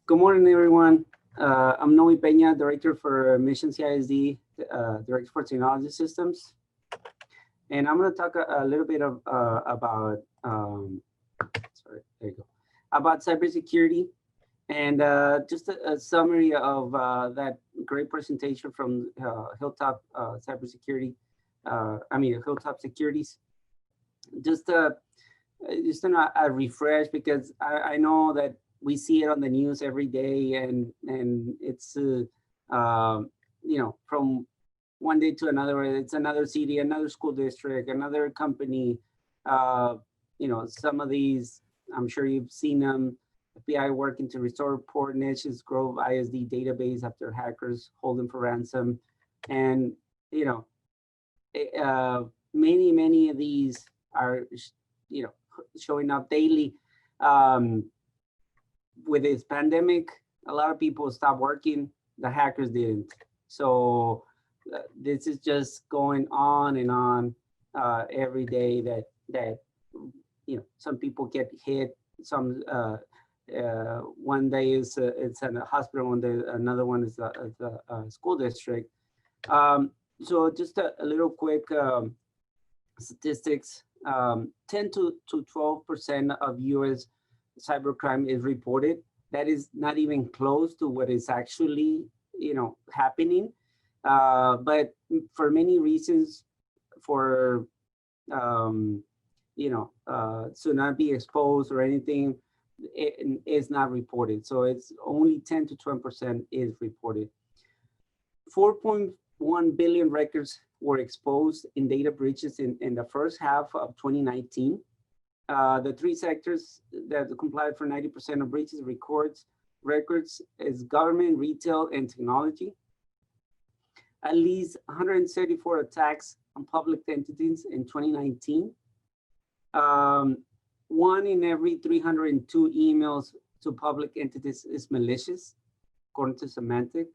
Good morning, everyone. I'm Noe Peña, Director for Mission CISD, Director for Technology Systems. And I'm going to talk a little bit of, about, sorry, there you go, about cybersecurity and just a summary of that great presentation from Hilltop Cybersecurity, Hilltop Securities. Just a refresh, because I know that we see it on the news every day, and it's you know, from one day to another. It's another city, another school district, another company. You know, some of these, I'm sure you've seen them. FBI working to restore Port Neches Grove ISD database after hackers hold them for ransom, and you know, many of these are, you know, showing up daily. With this pandemic, a lot of people stopped working. The hackers didn't. So this is just going on and on every day. That you know, some people get hit. Some one day it's in a hospital. One day another one is a school district. So just a little quick statistics. 10 to 12% of U.S. cybercrime is reported. That is not even close to what is actually, you know, happening. But for many reasons, for you know, to not be exposed or anything, it is not reported. So it's only 10 to 12% is reported. 4.1 billion records were exposed in data breaches in the first half of 2019. The three sectors that complied for 90% of breaches records is government, retail, and technology. At least 134 attacks on public entities in 2019. 1 in every 302 emails to public entities is malicious, according to Symantec.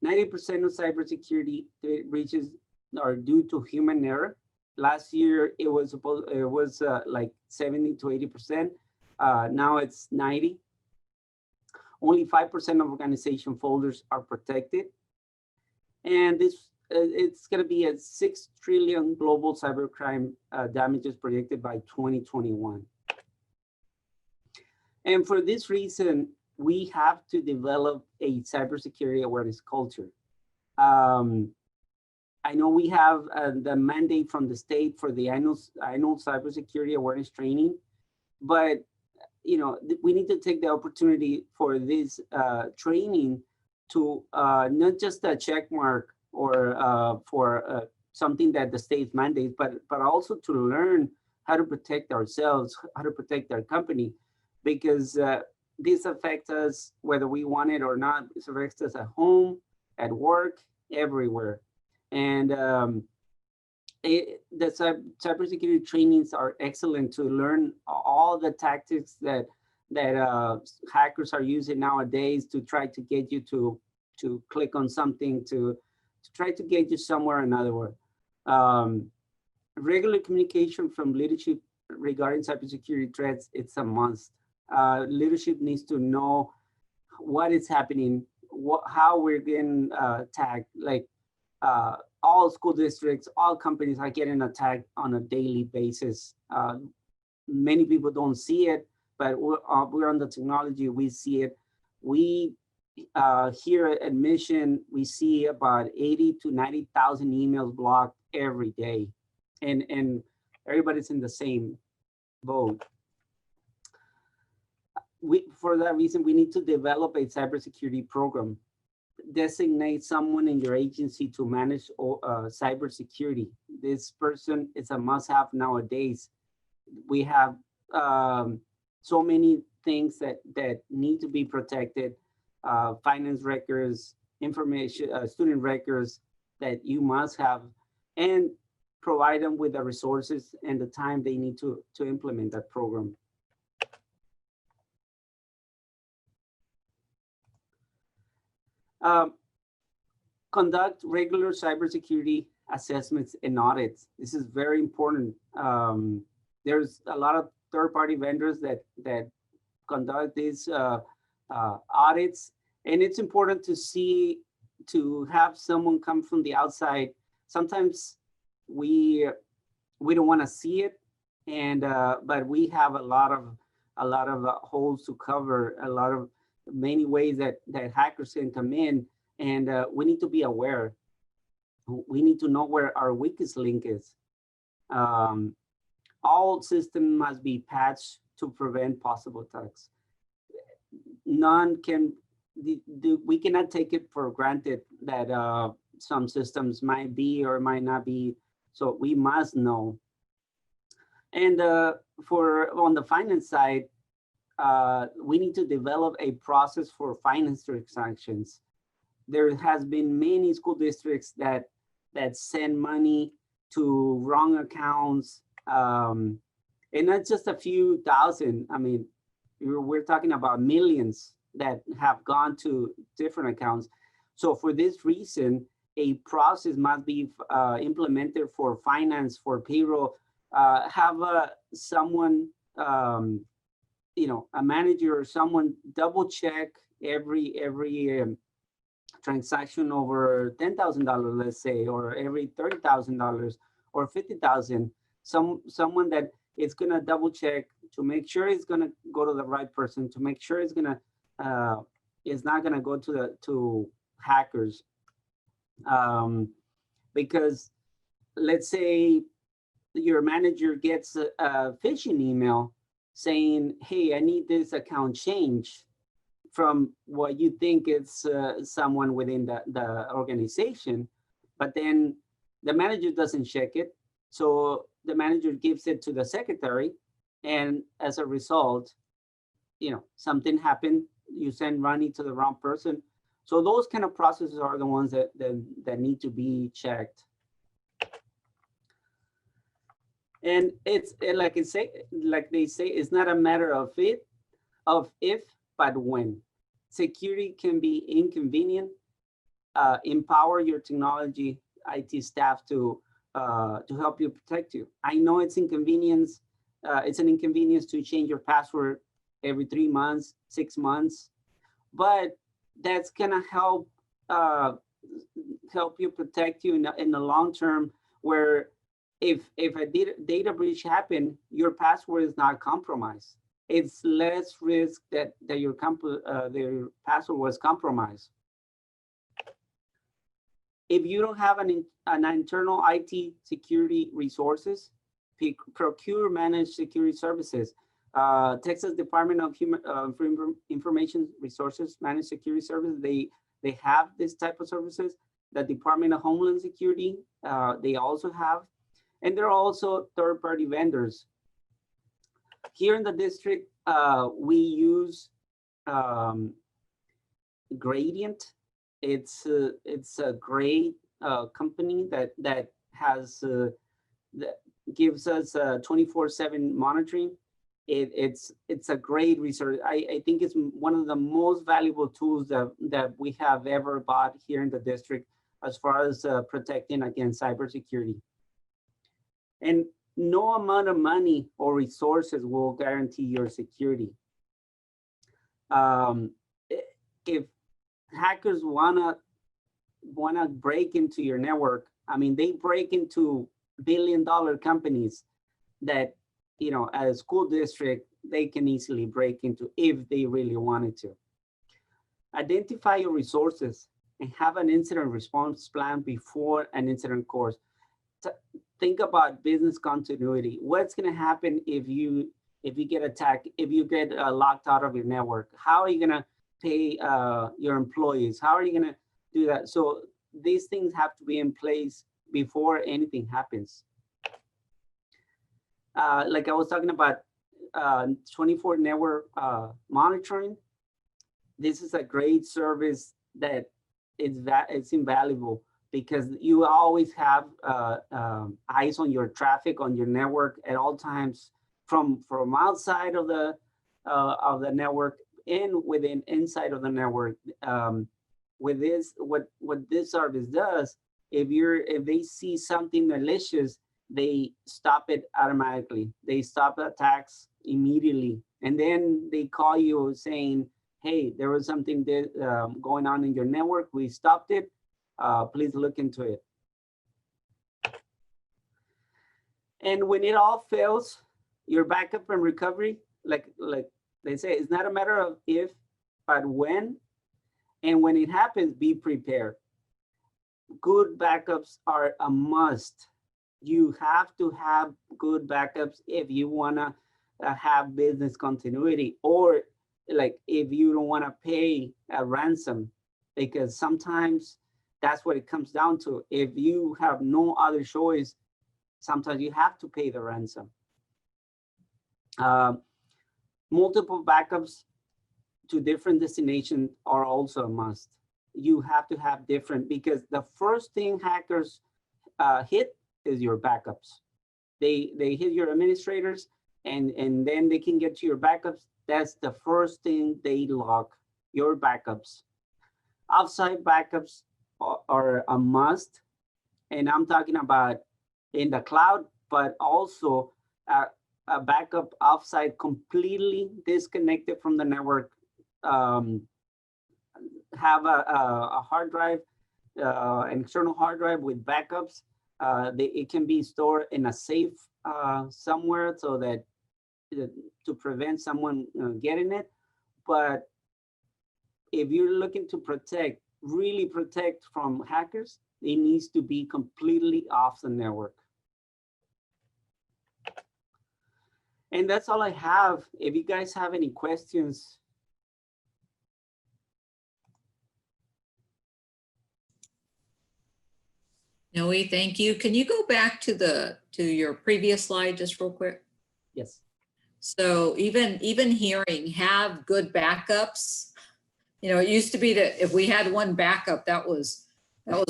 90% of cybersecurity breaches are due to human error. Last year, it was like 70 to 80%. Now it's 90. Only 5% of organization folders are protected. And this it's going to be a 6 trillion global cybercrime damages predicted by 2021. And for this reason, we have to develop a cybersecurity awareness culture. I know we have the mandate from the state for the annual cybersecurity awareness training, but you know, we need to take the opportunity for this training to not just a check mark or for something that the state mandates, but also to learn how to protect ourselves, how to protect our company, because this affects us whether we want it or not. It affects us at home, at work, everywhere. And the cybersecurity trainings are excellent to learn all the tactics that hackers are using nowadays to try to get you to click on something, to try to get you somewhere or another. Regular communication from leadership regarding cybersecurity threats, it's a must. Leadership needs to know what is happening, how we're getting attacked. Like all school districts, all companies are getting attacked on a daily basis. Many people don't see it, but we're on the technology, we see it. We here at Mission, we see about 80 to 90,000 emails blocked every day. And everybody's in the same boat. For that reason, we need to develop a cybersecurity program. Designate someone in your agency to manage cybersecurity. This person is a must-have nowadays. We have so many things that need to be protected. Finance records, information, student records that you must have, and provide them with the resources and the time they need to implement that program. Conduct regular cybersecurity assessments and audits. This is very important. There's a lot of third-party vendors that conduct these audits. And it's important to have someone come from the outside. Sometimes we don't want to see it, and but we have a lot of holes to cover, many ways that hackers can come in, and we need to be aware. We need to know where our weakest link is. All systems must be patched to prevent possible attacks. We cannot take it for granted that some systems might be or might not be. So we must know. And on the finance side, we need to develop a process for finance transactions. There has been many school districts that send money to wrong accounts, and not just a few thousand. I mean, we're talking about millions that have gone to different accounts. So for this reason, a process must be implemented for finance, for payroll. Have someone, you know, a manager or someone double check every transaction over $10,000, let's say, or every $30,000 or $50,000. Someone that is gonna double check to make sure it's gonna go to the right person, to make sure it's not gonna go to hackers. Because let's say your manager gets a phishing email saying, hey, I need this account changed from what you think it's someone within the organization, but then the manager doesn't check it. So the manager gives it to the secretary, and as a result, you know, something happened, you send money to the wrong person. So those kind of processes are the ones that need to be checked. And it's like they say, it's not a matter of if, but when. Security can be inconvenient. Empower your technology IT staff to help you protect you. I know it's inconvenience. It's an inconvenience to change your password every 3 months, 6 months, but that's gonna help you protect you in the long term. Where if a data breach happened, your password is not compromised. It's less risk that your password was compromised. If you don't have an internal IT security resources, procure managed security services. Texas Department of Information Resources Managed Security Services, they have this type of services. The Department of Homeland Security, they also have, and there are also third-party vendors. Here in the district, we use Gradient. It's a great company that gives us 24/7 monitoring. It's a great resource. I think it's one of the most valuable tools that we have ever bought here in the district as far as protecting against cybersecurity. And no amount of money or resources will guarantee your security. If hackers wanna break into your network, I mean, they break into billion-dollar companies that, you know, as a school district, they can easily break into if they really wanted to. Identify your resources and have an incident response plan before an incident occurs. Think about business continuity. What's going to happen if you get attacked, if you get locked out of your network? How are you going to pay your employees? How are you going to do that? So these things have to be in place before anything happens. Like I was talking about 24 network monitoring. This is a great service that it's invaluable, because you always have eyes on your traffic, on your network at all times, from outside of the network and inside of the network. With this, what this service does, if they see something malicious, they stop it automatically. They stop attacks immediately, and then they call you saying, hey, there was something that, going on in your network. We stopped it. Please look into it. And when it all fails, your backup and recovery, like they say, it's not a matter of if, but when. And when it happens, be prepared. Good backups are a must. You have to have good backups if you want to have business continuity, or like if you don't want to pay a ransom, because sometimes that's what it comes down to. If you have no other choice, sometimes you have to pay the ransom. Multiple backups to different destinations are also a must. You have to have different, because the first thing hackers hit is your backups. They hit your administrators, and then they can get to your backups. That's the first thing they log, your backups. Offsite backups are a must, and I'm talking about in the cloud, but also a backup offsite, completely disconnected from the network. Have a hard drive, an external hard drive with backups. It can be stored in a safe somewhere, so that to prevent someone getting it. But if you're looking to protect, really protect from hackers, it needs to be completely off the network. And that's all I have. If you guys have any questions. Noe, thank you. Can you go back to your previous slide just real quick? Yes. So even hearing have good backups, you know, it used to be that if we had one backup, that was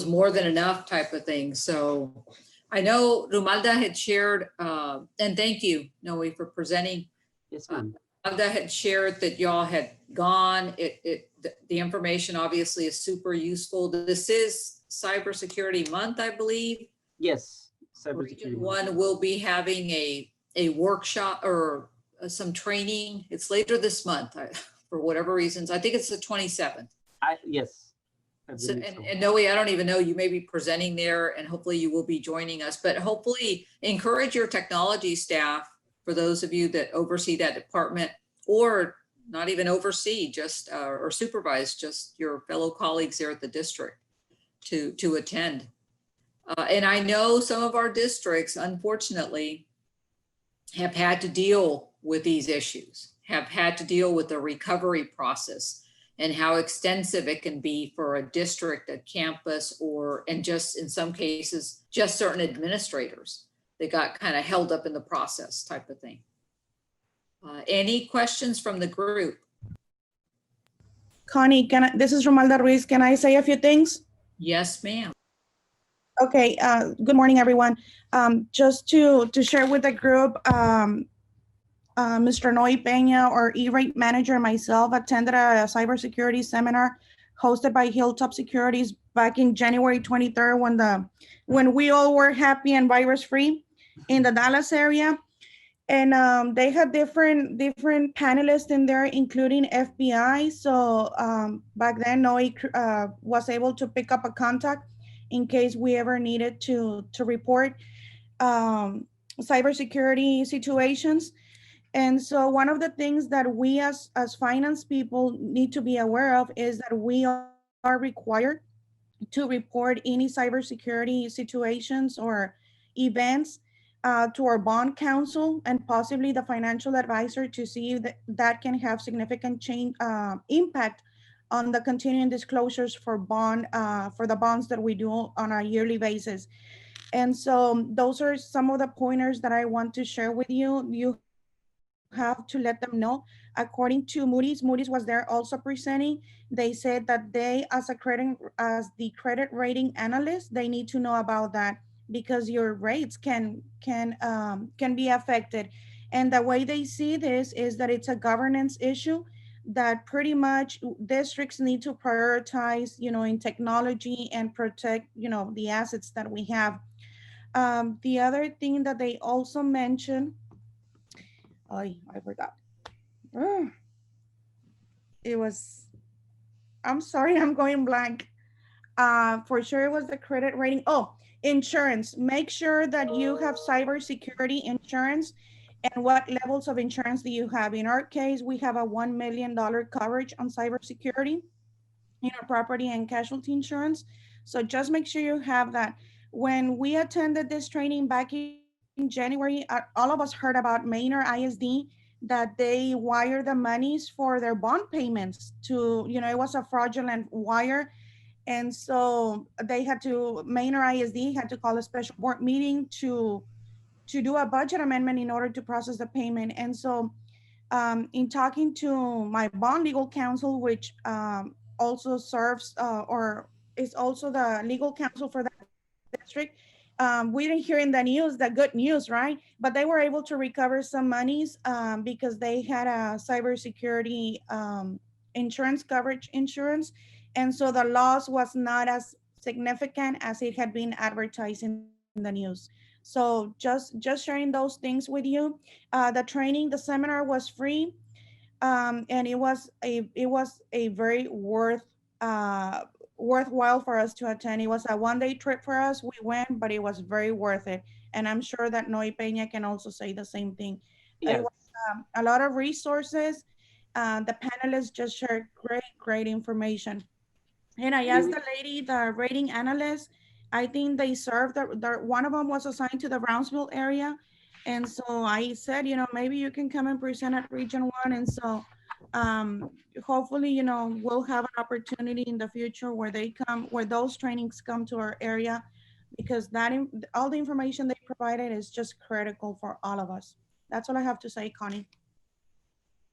more than enough type of thing. So I know Romalda had shared, and thank you, Noe, for presenting. Yes, ma'am. Romalda had shared that y'all had gone. The information obviously is super useful. This is Cybersecurity Month, I believe. Yes, Region 1 will be having a workshop or some training. It's later this month for whatever reasons. I think it's the 27th. Yes. So, and Noe, I don't even know, you may be presenting there, and hopefully you will be joining us, but hopefully encourage your technology staff, for those of you that oversee that department, or not even oversee, just or supervise, just your fellow colleagues there at the district to attend. And I know some of our districts, unfortunately, have had to deal with these issues, have had to deal with the recovery process and how extensive it can be for a district, a campus, and just in some cases, just certain administrators that got kind of held up in the process type of thing. Any questions from the group? Connie, this is Romalda Ruiz. Can I say a few things? Yes, ma'am. Okay, good morning, everyone. Just to share with the group, Mr. Noe Peña, our E-rate manager, and myself attended a cybersecurity seminar hosted by Hilltop Securities back in January 23rd, when we all were happy and virus-free in the Dallas area. And they had different panelists in there, including FBI. So back then, Noe was able to pick up a contact in case we ever needed to report cybersecurity situations. And so one of the things that we as finance people need to be aware of is that we are required to report any cybersecurity situations or events to our bond counsel and possibly the financial advisor, to see if that can have significant impact on the continuing disclosures for the bonds that we do on a yearly basis. And so those are some of the pointers that I want to share with you. You have to let them know. According to Moody's was there also presenting. They said that they, as the credit rating analyst, they need to know about that, because your rates can be affected. And the way they see this is that it's a governance issue, that pretty much districts need to prioritize, in technology and protect, the assets that we have. The other thing that they also mentioned, I forgot, it was, I'm sorry, I'm going blank. For sure it was the credit rating. Oh, insurance. Make sure that you have cybersecurity insurance. And what levels of insurance do you have? In our case, we have a $1 million coverage on cybersecurity in our property and casualty insurance. So just make sure you have that. When we attended this training back in January, all of us heard about Maynard ISD, that they wire the monies for their bond payments to, it was a fraudulent wire. And so they had to, Maynard ISD had to call a special board meeting to do a budget amendment in order to process the payment. And so in talking to my bond legal counsel, which also serves or is also the legal counsel for that district, we didn't hear in the news the good news, right? But they were able to recover some monies because they had a cybersecurity insurance coverage insurance. And so the loss was not as significant as it had been advertised in the news. So just sharing those things with you. The training, the seminar was free, and it was a very worthwhile for us to attend. It was a 1 day trip for us. We went, but it was very worth it. And I'm sure that Noe Peña can also say the same thing. It Yes. was a lot of resources. The panelists just shared great information. And I asked the lady, the rating analyst, I think they served, one of them was assigned to the Brownsville area. And so I said, maybe you can come and present at Region 1. And so um, hopefully, we'll have an opportunity in the future where where those trainings come to our area, because all the information they provided is just critical for all of us. That's all I have to say, Connie.